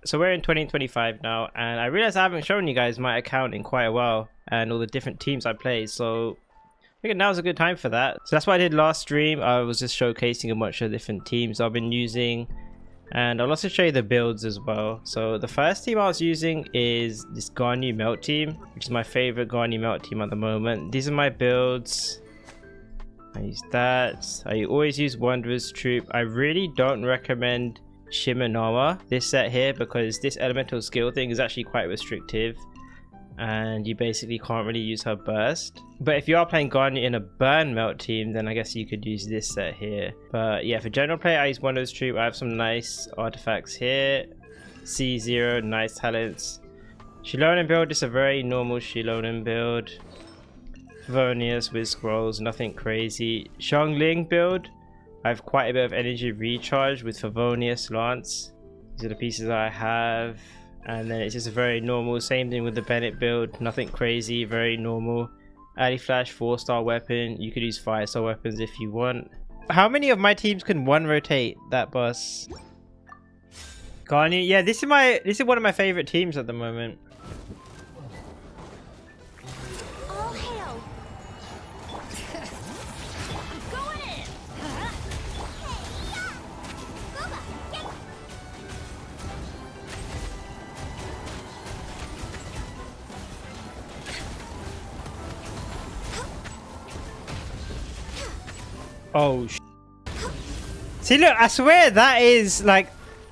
So we're in 2025 now, and I realized I haven't shown you guys my account in quite a while and all the different teams I play, so I figured now's a good time for that. So that's what I did last stream. I was just showcasing a bunch of different teams I've been using, and I'll also show you the builds as well. So the first team I was using is this Ganyu melt team, which is my favorite Ganyu melt team at the moment. These are my builds. I use that. I always use Wanderer's Troop. I really don't recommend Shimenawa this set here because this elemental skill thing is actually quite restrictive and you basically can't really use her burst. But if you are playing Ganyu in a burn melt team, then I guess you could use this set here. But yeah, for general play I use Wanderer's Troop. I have some nice artifacts here. C0, nice talents. Shilonen build is a very normal Shilonen build. Favonius with scrolls, nothing crazy. Xiangling build, I have quite a bit of energy recharge with Favonius Lance. These are the pieces I have. And then it's just a very normal, same thing with the Bennett build, nothing crazy, very normal. Ali Flash 4-star weapon, you could use 5-star weapons if you want. How many of my teams can one rotate that boss? Ganyu, yeah, this is one of my favorite teams at the moment. Oh, see, look, I swear that is like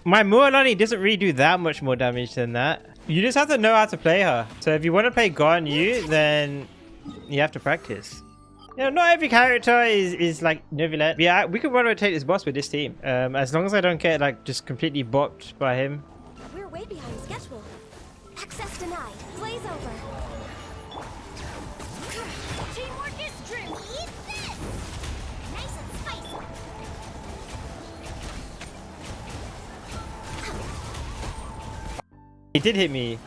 my mualani doesn't really do that much more damage than that. You just have to know how to play her. So if you want to play Ganyu, then you have to practice. You know, not every character is like neuvillette. Yeah, we can rotate this boss with this team, as long as I don't get like just completely bopped by him. We're way behind schedule. Access denied. Blaze over. Teamwork is dream. Eat this. Nice and spicy. He did hit me.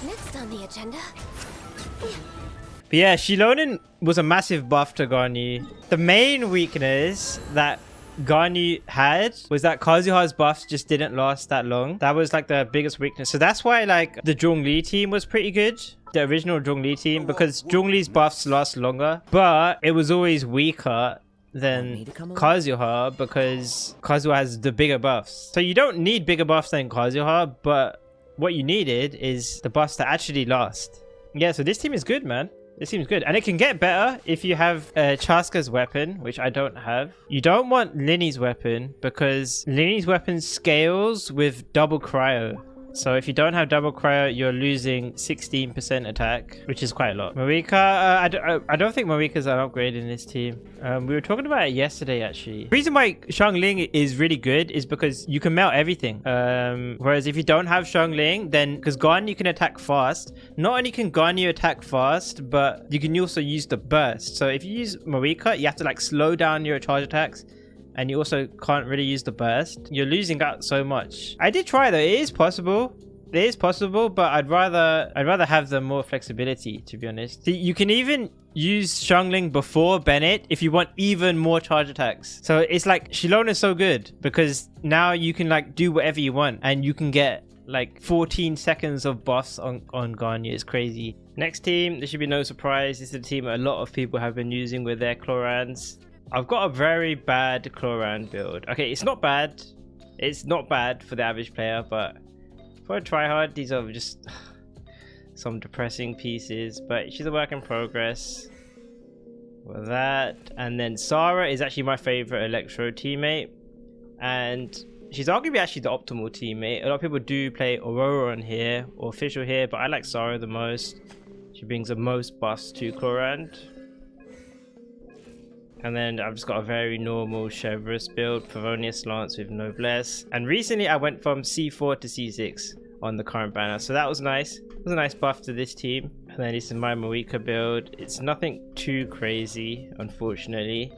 Next on the agenda. But yeah, Shilonen was a massive buff to Ganyu. The main weakness that Ganyu had was that Kazuha's buffs just didn't last that long. That was like the biggest weakness. So that's why like the Zhongli team was pretty good. The original Zhongli team, because Zhongli's buffs last longer, but it was always weaker than Kazuha because Kazuha has the bigger buffs. So you don't need bigger buffs than Kazuha, but what you needed is the buffs that actually last. Yeah, so this team is good, man. This seems good, and it can get better if you have Chaska's weapon, which I don't have. You don't want Linny's weapon because Linny's weapon scales with double cryo. So if you don't have double cryo, you're losing 16% attack, which is quite a lot. Marika, I don't think Marika's an upgrade in this team. We were talking about it yesterday, actually. The reason why Xiangling is really good is because you can melt everything. Whereas if you don't have Xiangling, then because Ganyu can attack fast, not only can Ganyu attack fast, but you can also use the burst. So if you use Marika, you have to like slow down your charge attacks. And you also can't really use the burst. You're losing out so much. I did try though. It is possible. It is possible, but I'd rather have the more flexibility, to be honest. See, you can even use Xiangling before Bennett if you want even more charge attacks. So it's like Shilon is so good because now you can like do whatever you want and you can get like 14 seconds of buffs on Ganyu. It's crazy. Next team, there should be no surprise. This is a team a lot of people have been using with their clorindes. I've got a very bad clorinde build. Okay, it's not bad. It's not bad for the average player, but for a tryhard, these are just some depressing pieces. But she's a work in progress. With that, and then Sarah is actually my favorite Electro teammate, and she's arguably actually the optimal teammate. A lot of people do play Aurora on here or Official here, but I like Sarah the most. She brings the most buffs to clorinde. And then I've just got a very normal Chevreuse build, Favonius Lance with Noblesse. And recently I went from C4 to C6 on the current banner. So that was nice. It was a nice buff to this team. And then this is my Marika build. It's nothing too crazy, unfortunately.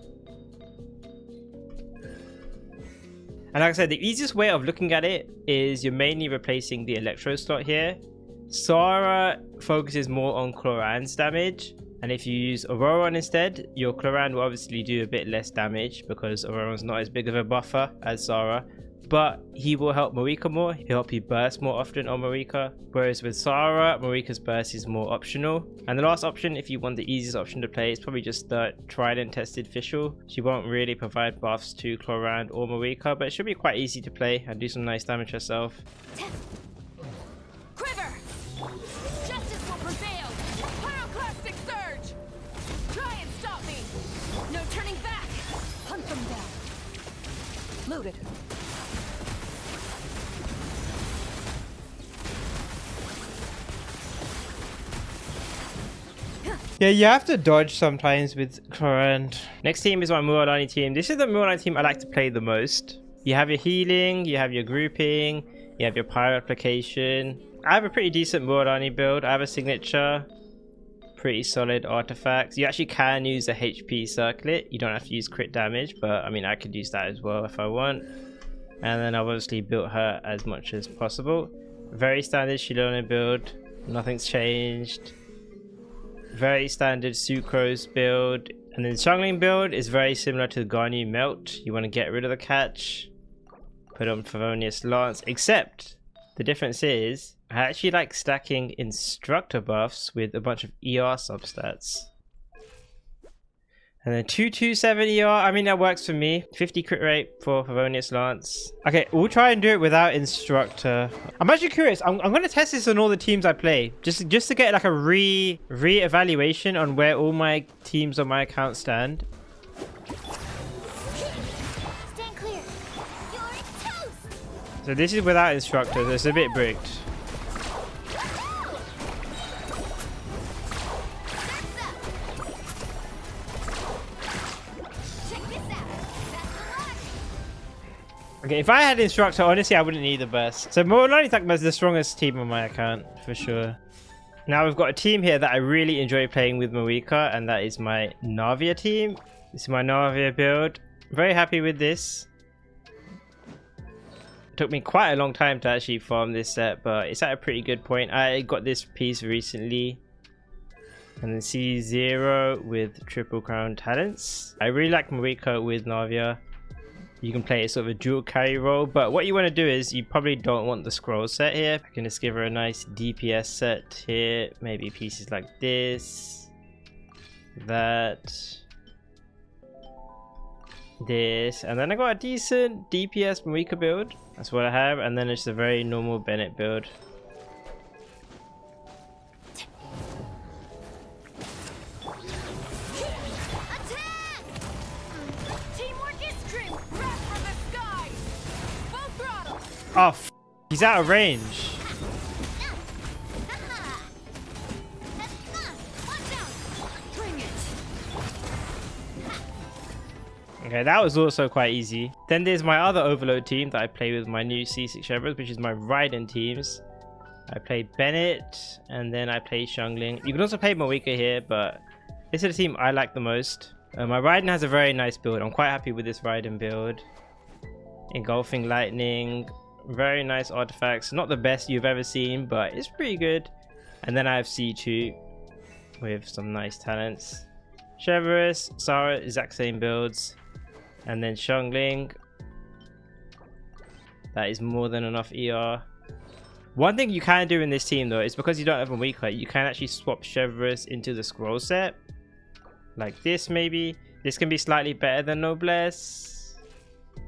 And like I said, the easiest way of looking at it is you're mainly replacing the Electro slot here. Sarah focuses more on Clorinde's damage. And if you use Auroron instead, your clorinde will obviously do a bit less damage because Auroron's not as big of a buffer as Sarah. but he will help Marika more. He'll help you burst more often on Marika. Whereas with Sarah, Marika's burst is more optional. And the last option, if you want the easiest option to play, is probably just the tried and tested Fischl. She won't really provide buffs to Clorinde or Marika, but it should be quite easy to play and do some nice damage herself. Quiver! Justice will prevail! Pyroclastic surge! Try and stop me! No turning back! Hunt them down! Loaded. Yeah, you have to dodge sometimes with Clorinde. Next team is my mualani team. This is the mualani team I like to play the most. You have your healing, you have your grouping, you have your pyro application. I have a pretty decent mualani build. I have a signature, pretty solid artifacts. You actually can use a HP circlet. You don't have to use crit damage, but I mean, I could use that as well if I want. And then I've obviously built her as much as possible. Very standard Shilona build. Nothing's changed. Very standard sucrose build. And then Xiangling build is very similar to the ganyu melt. You want to get rid of the catch, put on Favonius Lance, except the difference is I actually like stacking instructor buffs with a bunch of ER substats. And then 227 ER, I mean that works for me. 50 crit rate for Favonius Lance. Okay, we'll try and do it without instructor. I'm actually curious. I'm going to test this on all the teams I play. Just to get like a re-evaluation on where all my teams on my account stand. Stand clear! You're toast! So this is without instructor, so it's a bit bricked. Okay, if I had instructor, honestly, I wouldn't need the best. So mualani is like the strongest team on my account, for sure. Now we've got a team here that I really enjoy playing with Marika, and that is my Navia team. This is my Navia build. Very happy with this. It took me quite a long time to actually farm this set, but it's at a pretty good point. I got this piece recently. And then C0 with triple crown talents. I really like Marika with Navia. You can play it sort of a dual carry role, but what you want to do is you probably don't want the scroll set here. I can just give her a nice DPS set here, maybe pieces like this, that, this, and then I got a decent DPS Marika build. That's what I have, and then it's a very normal Bennett build. Oh, he's out of range. Okay, that was also quite easy. Then there's my other overload team that I play with my new C6 Shepherds, which is my raiden teams. I play Bennett, and then I play Xiangling. You can also play Marika here, but this is the team I like the most. My raiden has a very nice build. I'm quite happy with this raiden build. Engulfing lightning. Very nice artifacts. Not the best you've ever seen, but it's pretty good. And then I have C2 with some nice talents. Cheverus, Sarah, exact same builds. And then Xiangling. That is more than enough ER. One thing you can do in this team though is because you don't have a weaker, you can actually swap Cheverus into the scroll set. Like this maybe. This can be slightly better than Noblesse.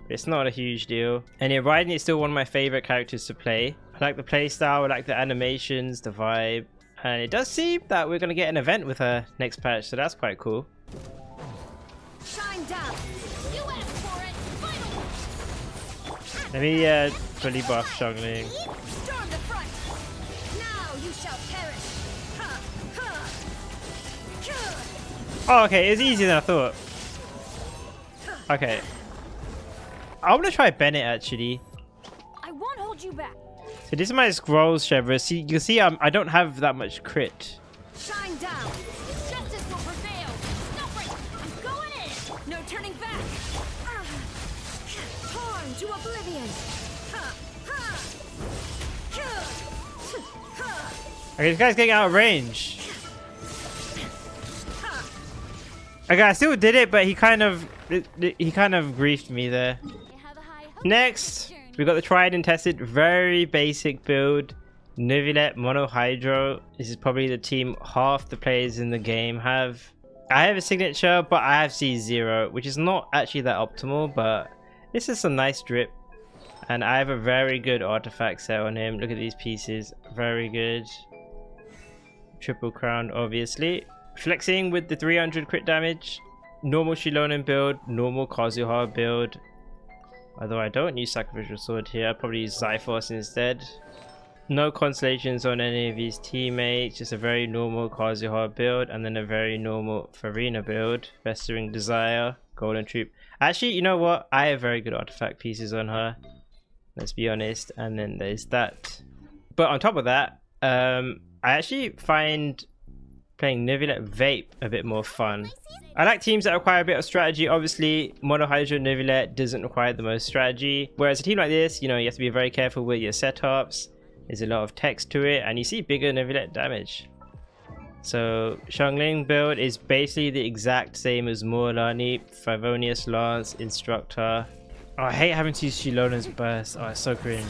It's not a huge deal. And yeah, Raiden is still one of my favorite characters to play. I like the playstyle, I like the animations, the vibe. And it does seem that we're going to get an event with her next patch, so that's quite cool. Shine down. You asked for it. Final. Let me fully buff Xiangling. Storm the front. Now you shall perish. Oh, okay, it's easier than I thought. Okay. I want to try Bennett actually. I won't hold you back. So this is my scrolls, Chevra. See, you can see I don't have that much crit. Shine down. Justice will prevail. Stop it. I'm going in. No turning back. Torn to oblivion. Okay, this guy's getting out of range. Okay, I still did it, but he kind of griefed me there. Next, We got the tried and tested, very basic build. Neuvillette Mono Hydro. This is probably the team half the players in the game have. I have a signature, but I have C0, which is not actually that optimal, but this is a nice drip. And I have a very good artifact set on him. Look at these pieces. Very good. Triple crown, obviously. Flexing with the 300 crit damage. Normal Shilonen build. Normal Kazuha build. Although I don't use Sacrificial Sword here. I'd probably use Zyphos instead. No constellations on any of his teammates. Just a very normal Kazuha build. And then a very normal Farina build. Festering Desire. Golden Troop. Actually, you know what? I have very good artifact pieces on her. Let's be honest. And then there's that. But on top of that, I actually find playing Neuvillette Vape a bit more fun. I like teams that require a bit of strategy. Obviously, Mono Hydro Neuvillette doesn't require the most strategy. Whereas a team like this, you know, you have to be very careful with your setups. There's a lot of text to it, and you see bigger Neuvillette damage. So, Xiangling build is basically the exact same as Mualani, Favonius Lance, Instructor. Oh, I hate having to use Shilonen's burst. Oh, it's so cringe.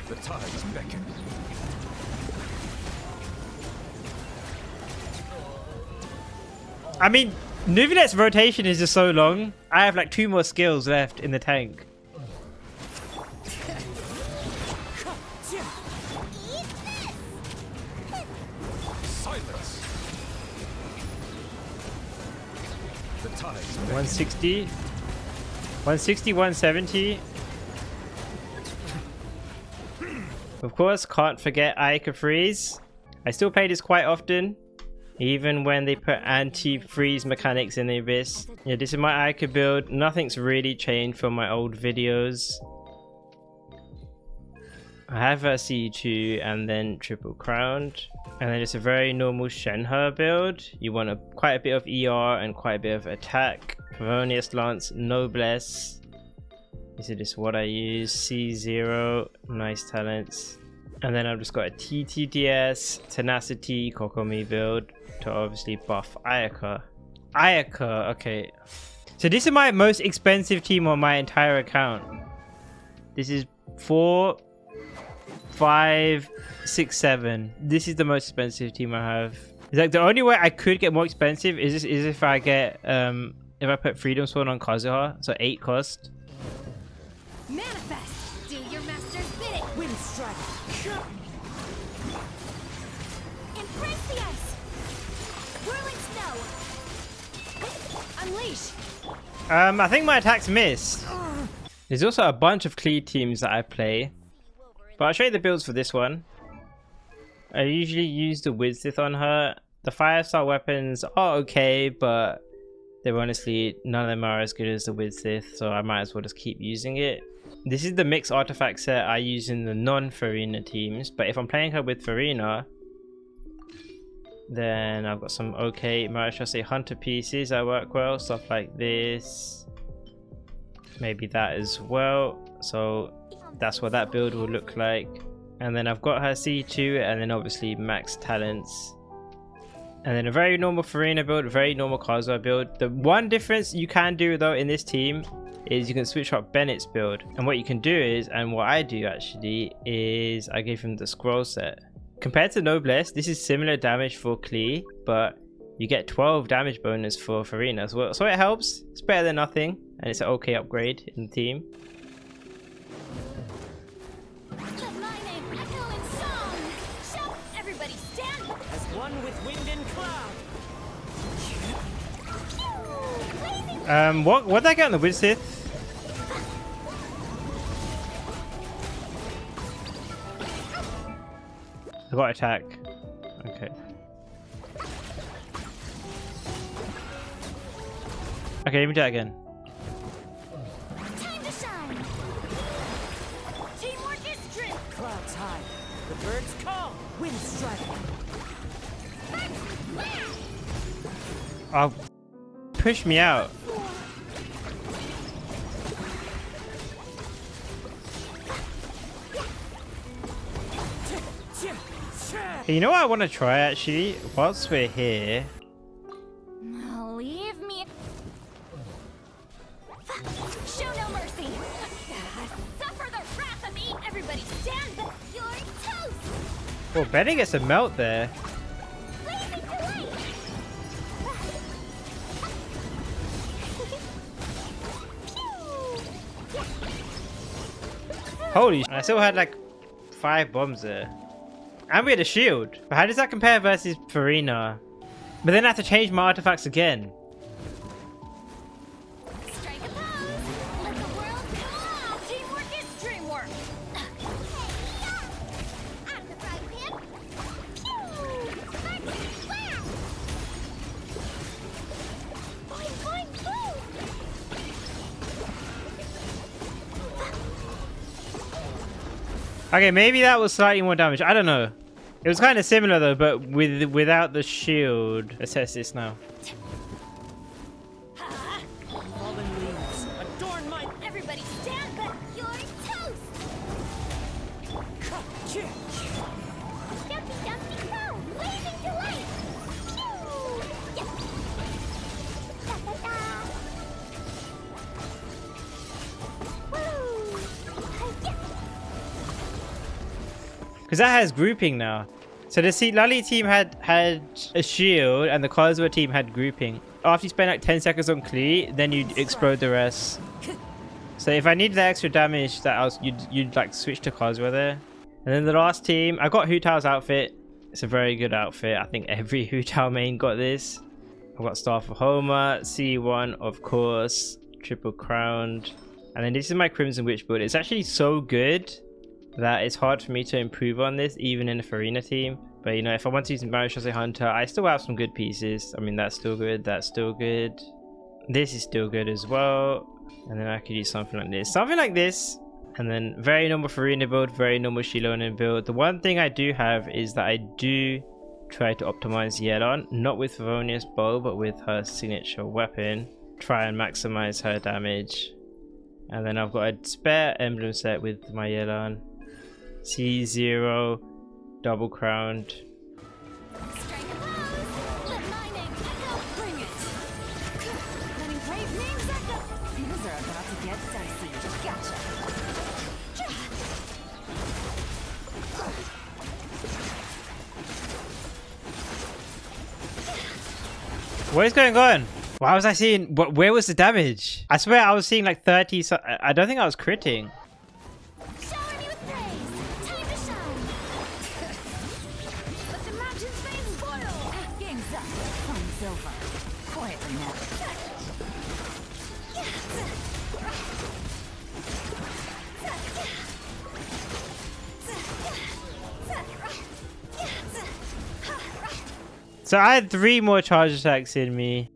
The tides beckon. I mean, Neuvillette's rotation is just so long. I have like 2 more skills left in the tank. Silence. The tides beckon. 160. 160, 170. Of course, can't forget Ayaka Freeze. I still play this quite often, even when they put anti-freeze mechanics in the Abyss. Yeah, this is my Ayaka build. Nothing's really changed from my old videos. I have a C2 and then triple crowned. And then it's a very normal Shenhe build. You want quite a bit of ER and quite a bit of attack. Favonius Lance, Noblesse. This is just what I use. C0, nice talents. And then I've just got a TTDS, Tenacity, Kokomi build to obviously buff Ayaka. Ayaka, okay. So this is my most expensive team on my entire account. This is 4, 5, 6, 7. This is the most expensive team I have. It's like the only way I could get more expensive is if I get if I put Freedom Sword on Kazuha, so 8 cost. Manifest! Do your master's bidding! Wind strike! Embrace the ice! Whirling snow! Unleash! I think my attacks missed. There's also a bunch of Klee teams that I play. But I'll show you the builds for this one. I usually use the Widsith on her. The 5-star weapons are okay, but they're honestly, none of them are as good as the Widsith, so I might as well just keep using it. This is the mixed artifact set I use in the non-Farina teams, but if I'm playing her with Farina, then I've got some okay Marechaussee Hunter pieces that work well, stuff like this. Maybe that as well. So that's what that build will look like. And then I've got her C2 and then obviously max talents. And then a very normal Farina build, a very normal Kazuha build. The one difference you can do though in this team is you can switch up Bennett's build. And what you can do is, and what I do actually, is I give him the scroll set. Compared to Noblesse, this is similar damage for Klee, but you get 12 damage bonus for Farina as well. So it helps. It's better than nothing. And it's an okay upgrade in the team. Let my name echo in song! Shout! Everybody stand! As one with wind and cloud. What did I get on the Widsith? I got attack. Okay. Okay, let me do that again. Time to shine! Teamwork is strength! Clouds high. The birds call. Wind strike. Oh, push me out. You know what I want to try actually? Whilst we're here. Leave me. Show no mercy. Suffer the wrath of me. Everybody stand back. You're toast. Well, Benny gets a melt there. Blazing delay. Holy sh! I still had like 5 bombs there. And we had a shield. But how does that compare versus Farina? But then I have to change my artifacts again. Strike a pose. Let the world come on. Teamwork is dreamwork. I'm the frying pan. Pew! Wow! Boing, boing, boom! Okay, maybe that was slightly more damage. I don't know. It was kind of similar though, but without the shield. Let's test this now. Fallen leaves, adorn my... Everybody stand back. You're toast. Jumpy, jumpy, go. Blazing delight. Pew! Yeah. Da, da, da. Woo! Yeah. Because that has grouping now. So the Lully team had a shield and the Kazuha team had grouping. After you spend like 10 seconds on Klee, then you'd explode the rest. So if I needed the extra damage, you'd like switch to Kazuha there. And then the last team, I got Hu Tao's outfit. It's a very good outfit. I think every Hu Tao main got this. I've got Staff of Homer, C1 of course, triple crowned. And then this is my Crimson Witch build. It's actually so good that it's hard for me to improve on this even in a Farina team. But you know, if I want to use Marishose Hunter, I still have some good pieces. I mean, that's still good, that's still good. This is still good as well. And then I could use something like this. Something like this. And then very normal Farina build, very normal Shilonen build. The one thing I do have is that I do try to optimize Yelan, not with Favonia's bow, but with her signature weapon. Try and maximize her damage. And then I've got a spare emblem set with my Yelan. C0, double crowned. Strike a pose. Let my name echo. Bring it. Letting brave names echo. Things are about to get dicey. Gotcha. What is going on? Why was I seeing... Where was the damage? I swear I was seeing like 30... So I don't think I was critting. Shower me with praise. Time to shine. Let the mountains veins boil. Game's up. Fun's over. Quietly now. So I had 3 more charge attacks in me.